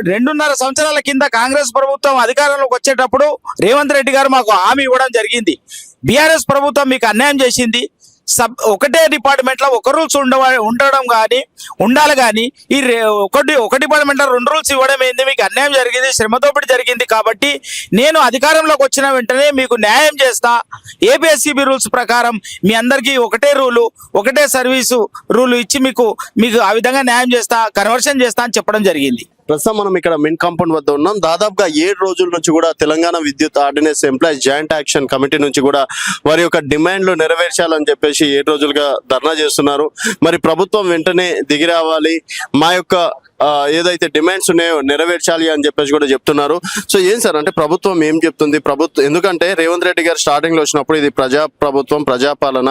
రెండున్నర సంవత్సరాల కింద కాంగ్రెస్ ప్రభుత్వం అధికారంలోకి వచ్చేటప్పుడు రేవంత్ రెడ్డి గారు మాకు హామీ ఇవ్వడం జరిగింది. బీఆర్ఎస్ ప్రభుత్వం మీకు అన్యాయం చేసింది. ఒకటే డిపార్ట్మెంట్లో ఒక రూల్స్ ఉండడం కానీ ఉండాలి కానీ ఒక డిపార్ట్మెంట్లో రెండు రూల్స్ ఇవ్వడం ఏంది? మీకు అన్యాయం జరిగింది, శ్రమదోపిడి జరిగింది. కాబట్టి నేను అధికారంలోకి వచ్చిన వెంటనే మీకు న్యాయం చేస్తా. ఏపీఎస్సీబీ రూల్స్ ప్రకారం మీ అందరికీ ఒకటే రూలు, ఒకటే సర్వీసు రూలు ఇచ్చి మీకు ఆ విధంగా న్యాయం చేస్తా, కన్వర్షన్ చేస్తా అని చెప్పడం జరిగింది. ప్రస్తుతం మనం ఇక్కడ మిన్ కాంపౌండ్ వద్ద ఉన్నాం. దాదాపుగా 7 రోజుల నుంచి కూడా తెలంగాణ విద్యుత్ ordinance employees joint action committee నుంచి కూడా వారి యొక్క డిమాండ్లు నెరవేర్చాలని చెప్పేసి 7 రోజులుగా ధర్నా చేస్తున్నారు. మరి ప్రభుత్వం వెంటనే దిగి రావాలి, మా యొక్క ఏదైతే డిమాండ్స్ ఉన్నాయో నెరవేర్చాలి అని చెప్పేసి కూడా చెప్తున్నారు. సో ఏం సార్ అంటే ప్రభుత్వం ఏం చెప్తుంది? ఎందుకంటే రేవంత్ రెడ్డి గారు స్టార్టింగ్ లో వచ్చినప్పుడు ఇది ప్రజా ప్రభుత్వం, ప్రజాపాలన,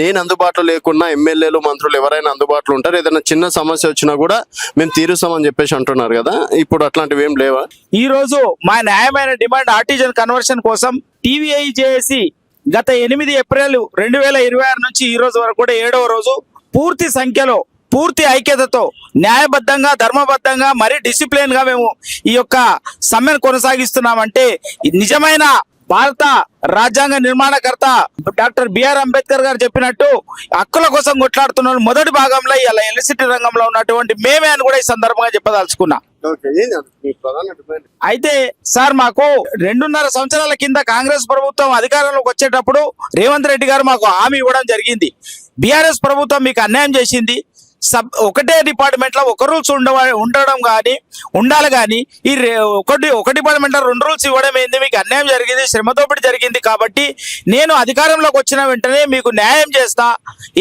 నేను అందుబాటులో లేకున్నా ఎమ్మెల్యేలు మంత్రులు ఎవరైనా అందుబాటులో ఉంటారు, ఏదైనా చిన్న సమస్య వచ్చినా కూడా మేము తీరుస్తామని చెప్పేసి అంటున్నారు కదా. ఇప్పుడు అట్లాంటివి ఏం లేవా? ఈ రోజు మా న్యాయమైన డిమాండ్ ఆర్టిజన్ కన్వర్షన్ కోసం టీవీఐ చేసి గత 8 ఏప్రిల్ 2026 నుంచి ఈ రోజు వరకు కూడా 7వ రోజు పూర్తి సంఖ్యలో, పూర్తి ఐక్యతతో, న్యాయబద్ధంగా, ధర్మబద్ధంగా, మరి డిసిప్లిన్ గా మేము ఈ యొక్క సమ్మెను కొనసాగిస్తున్నామంటే నిజమైన భారత రాజ్యాంగ నిర్మాణకర్త డాక్టర్ బిఆర్ అంబేద్కర్ గారు చెప్పినట్టు హక్కుల కోసం కొట్లాడుతున్న మొదటి భాగంలో ఇలా ఎలక్ట్రిసిటీ రంగంలో ఉన్నటువంటి మేమే అని కూడా ఈ సందర్భంగా చెప్పదలుచుకున్నా. అయితే సార్ మాకు 2.5 సంవత్సరాల కింద కాంగ్రెస్ ప్రభుత్వం అధికారంలోకి వచ్చేటప్పుడు రేవంత్ రెడ్డి గారు మాకు హామీ ఇవ్వడం జరిగింది. బీఆర్ఎస్ ప్రభుత్వం మీకు అన్యాయం చేసింది. ఒకటే డిపార్ట్మెంట్లో ఒక రూల్స్ ఉండడం కానీ ఉండాలి కానీ ఒక డిపార్ట్మెంట్లో రెండు రూల్స్ ఇవ్వడం ఏంది? మీకు అన్యాయం జరిగింది, శ్రమదోపిడి జరిగింది. కాబట్టి నేను అధికారంలోకి వచ్చిన వెంటనే మీకు న్యాయం చేస్తా.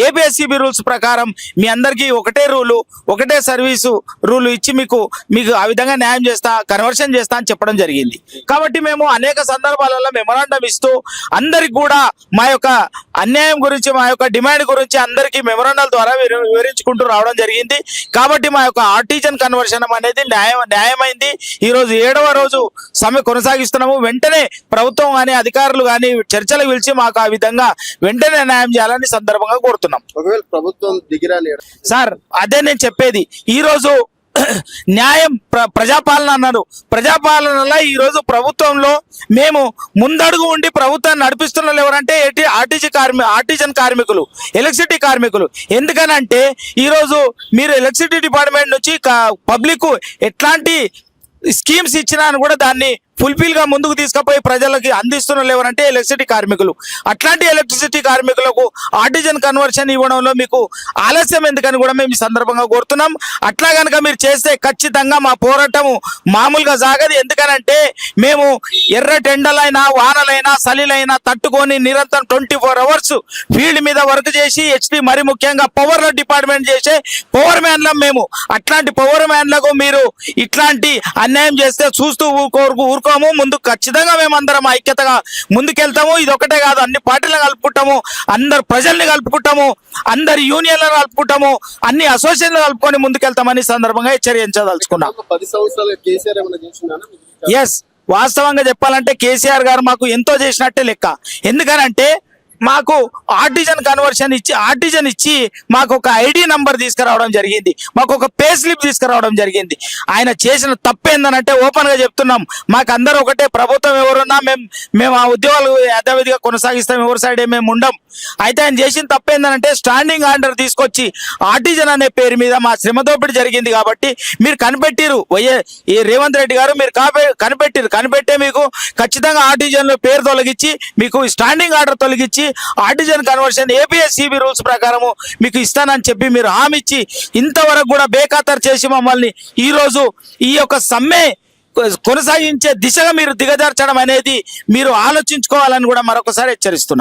ఏపీఎస్సీబీ రూల్స్ ప్రకారం మీ అందరికీ ఒకటే రూలు, ఒకటే సర్వీసు రూలు ఇచ్చి మీకు ఆ విధంగా న్యాయం చేస్తా, కన్వర్షన్ చేస్తా అని చెప్పడం జరిగింది. కాబట్టి మేము అనేక సందర్భాలలో మెమరాండం ఇస్తూ అందరికి కూడా మా యొక్క అన్యాయం గురించి, మా యొక్క డిమాండ్ గురించి అందరికీ మెమరాండాల ద్వారా వివరించుకుంటూ రావడం జరిగింది. కాబట్టి మా యొక్క ఆర్టిజన్ కన్వర్షన్ అనేది న్యాయమైంది. ఈ రోజు 7వ రోజు సమ్మె కొనసాగిస్తున్నాము. వెంటనే ప్రభుత్వం కానీ అధికారులు కానీ చర్చలు పిలిచి మాకు ఆ విధంగా వెంటనే న్యాయం చేయాలని సందర్భంగా కోరుతున్నాం. ఒకవేళ ప్రభుత్వం దిగిరాలి సార్, అదే నేను చెప్పేది. ఈ రోజు న్యాయం ప్రజాపాలన అన్నారు. ప్రజాపాలనలో ఈ రోజు ప్రభుత్వంలో మేము ముందడుగు ఉండి ప్రభుత్వాన్ని నడిపిస్తున్న ఎవరంటే ఆర్టిజన్ కార్మికులు, ఎలక్ట్రిసిటీ కార్మికులు. ఎందుకనంటే ఈరోజు మీరు ఎలక్ట్రిసిటీ డిపార్ట్మెంట్ నుంచి పబ్లిక్ ఎట్లాంటి స్కీమ్స్ ఇచ్చినా కూడా దాన్ని ఫుల్ఫిల్ గా ముందుకు తీసుకుపోయి ప్రజలకి అందిస్తున్న ఎవరంటే ఎలక్ట్రిసిటీ కార్మికులు. అట్లాంటి ఎలక్ట్రిసిటీ కార్మికులకు ఆర్టిజన్ కన్వర్షన్ ఇవ్వడంలో మీకు ఆలస్యం ఎందుకని కూడా మేము ఈ సందర్భంగా కోరుతున్నాం. అట్లా కనుక మీరు చేస్తే ఖచ్చితంగా మా పోరాటము మామూలుగా సాగదు. ఎందుకనంటే మేము ఎర్ర టెండలైనా, వానలైనా, చలిలైనా తట్టుకొని నిరంతరం 24 hours ఫీల్డ్ మీద వర్క్ చేసి మరి ముఖ్యంగా పవర్ డిపార్ట్మెంట్ చేసే పవర్ మ్యాన్లం మేము. అట్లాంటి పవర్ మ్యాన్లకు మీరు ఇట్లాంటి అన్యాయం చేస్తే చూస్తూ ఊరుకోము. ముందు ఖచ్చితంగా మేమందరం ఐక్యతగా ముందుకెళ్తాము. ఇది ఒకటే కాదు, అన్ని పార్టీలను కలుపుకుంటాము, అందరు ప్రజల్ని కలుపుకుంటాము, అందరి యూనియన్లను కలుపుకుంటాము, అన్ని అసోసియేషన్లు కలుపుకొని ముందుకెళ్తామని సందర్భంగా హెచ్చరించదలుచుకున్నాం. ఎస్, వాస్తవంగా చెప్పాలంటే కేసీఆర్ గారు మాకు ఎంతో చేసినట్టే లెక్క. ఎందుకనంటే మాకు ఆర్టిజన్ ఇచ్చి మాకు ఒక ఐడి నంబర్ తీసుకురావడం జరిగింది, మాకు ఒక పే స్లిప్ తీసుకురావడం జరిగింది. ఆయన చేసిన తప్పేందనంటే ఓపెన్ గా చెప్తున్నాం, మాకు అందరూ ఒకటే, ప్రభుత్వం ఎవరున్నా మేము ఆ ఉద్యోగాలు యథావిధిగా కొనసాగిస్తాం, ఎవరి సైడ్ మేము ఉండం. అయితే ఆయన చేసిన తప్పేందనంటే స్టాండింగ్ ఆర్డర్ తీసుకొచ్చి ఆర్టిజన్ అనే పేరు మీద మా శ్రమదోపిడి జరిగింది కాబట్టి మీరు కనిపెట్టిరు. ఈ రేవంత్ రెడ్డి గారు మీరు కనిపెట్టే మీకు ఖచ్చితంగా ఆర్టిజన్ లో పేరు తొలగించి మీకు స్టాండింగ్ ఆర్డర్ తొలగించి ఆర్టిజన్ కన్వర్షన్ ఏపీఎస్సీబీ రూల్స్ ప్రకారము మీకు ఇస్తానని చెప్పి మీరు హామీ ఇచ్చి ఇంతవరకు కూడా బేఖాతరు చేసి మమ్మల్ని ఈ రోజు ఈ యొక్క సమ్మె కొనసాగించే దిశగా మీరు దిగజార్చడం అనేది మీరు ఆలోచించుకోవాలని కూడా మరొకసారి హెచ్చరిస్తున్నా.